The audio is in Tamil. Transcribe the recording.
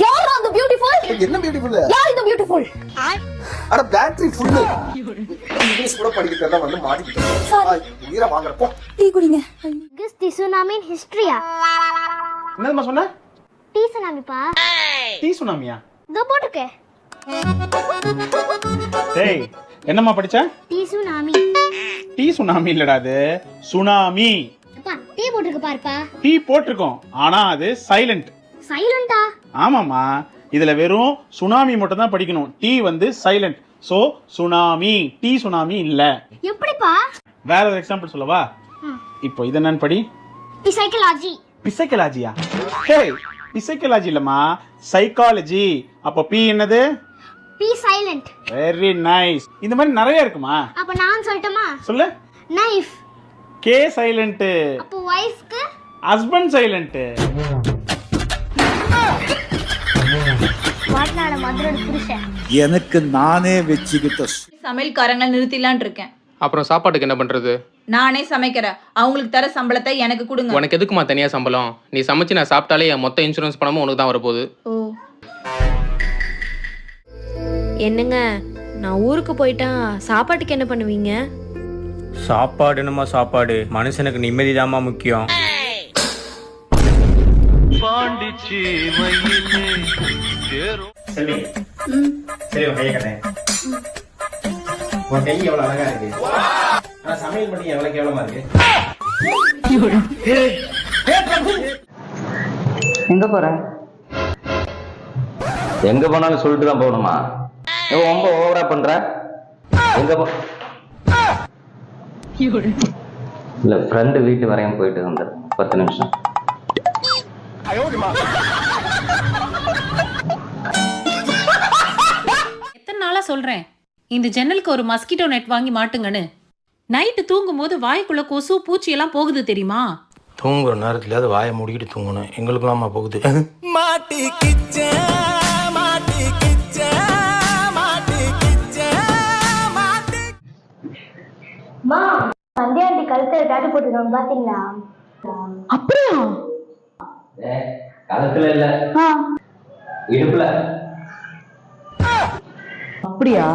யார் அந்த பியூட்டிஃபுல்? என்ன பியூட்டிஃபுல்? யார் இந்த பியூட்டிஃபுல்? அட பேட்டரி ஃபுல். இங்கிலீஷ் கூட படிக்கிறதா வந்து மாட்டிக்கிட்டேன். உயிரை வாங்குறப்போ டீ குடிங்க. Guess the tsunami in history. என்னமா சொன்ன? டீ சுனாமி பா. டீ சுனாமியா? இதோ போட்டுக்க. டேய் என்னம்மா படிச்ச? Tea tsunami. டீ சுனாமி இல்லடா அது சுனாமி. அப்பா டீ போட்டுக்க பாருப்பா. டீ போட்டிருக்கோம் ஆனா அது சைலண்ட். சைலண்டா? ஆமாம்மா, இதுல வெறும் சுனாமி மட்டும் தான் படிக்கணும். டீ வந்து silent. So tsunami, tea tsunami இல்ல. எப்படிப்பா? வேற ஒரு எக்ஸாம்பிள் சொல்லவா? இப்போ இது என்னன்னு படி. சைக்காலஜி. பிசைக்கலாஜியா? ஹே, பிசைக்கலாஜி இல்லம்மா, சைக்காலஜி. அப்போ பி என்னது? Be silent. Very nice. இந்த மாதிரி நிறைய இருக்குமா? அப்ப நான் சொல்லட்டுமா? சொல்லு. நைஃப். K silent. அப்போ வைஃப்க்கு? Husband silent. வாட்னாட மதுரோட புருஷன். எனக்கு நானே வெச்சிக்கிட்ட சமையல்காரங்களை நிறுத்திலான் இருக்கேன். அப்புறம் சாப்பாட்டுக்கு என்ன பண்றது? நானே சமைக்கிறேன். அவங்களுக்கு தர சம்பளத்தை எனக்கு கொடுங்க. உனக்கு எதுக்குமா தனியா சம்பளம்? நீ சமைச்சு நான் சாப்பிட்டாலே என் மொத்த இன்சூரன்ஸ் பணமும் உனக்கு தான் வரப்போகுது. ஓ, என்னங்க, நான் ஊருக்கு போயிட்டா சாப்பாட்டுக்கு என்ன பண்ணுவீங்க? சாப்பாடு என்னமா சாப்பாடு, மனுஷனுக்கு நிம்மதிதாம்மா முக்கியம். செல்வி, சரி உன் கையை கட்டேன். உன் கை எவ்வளவு அழகா இருக்கு. ஆனா சமையல் பண்ணி எவ்வளவு கேவலமா இருக்கு. எங்க போற? எங்க போனாலும் சொல்லிட்டு தான் போகணுமா? ரொம்ப ஓவரா பண்ற. எங்க போ? இல்ல ஃப்ரெண்டு வீட்டு வரையும் போயிட்டு வந்தேன். 10 நிமிஷம். எத்தனை நாளா சொல்றேன் இந்த ஜன்னலுக்கு ஒரு மஸ்கிட்டோ நெட் வாங்கி மாட்டுங்கன்னு. நைட்டு தூங்கும் போது வாய்க்குள்ள கொசு பூச்சி எல்லாம் போகுது தெரியுமா? தூங்குற நேரத்துல அது வாயை மூடிக்கிட்டு தூங்கணும். எங்களுக்குலாமா போகுது. மா, சந்தியாண்டி கழுத்துல டாட்டு போட்டுருக்காங்க பாத்தீங்களா? அப்படியா? கழுத்துல இல்ல, இடுப்புல. அப்படியா?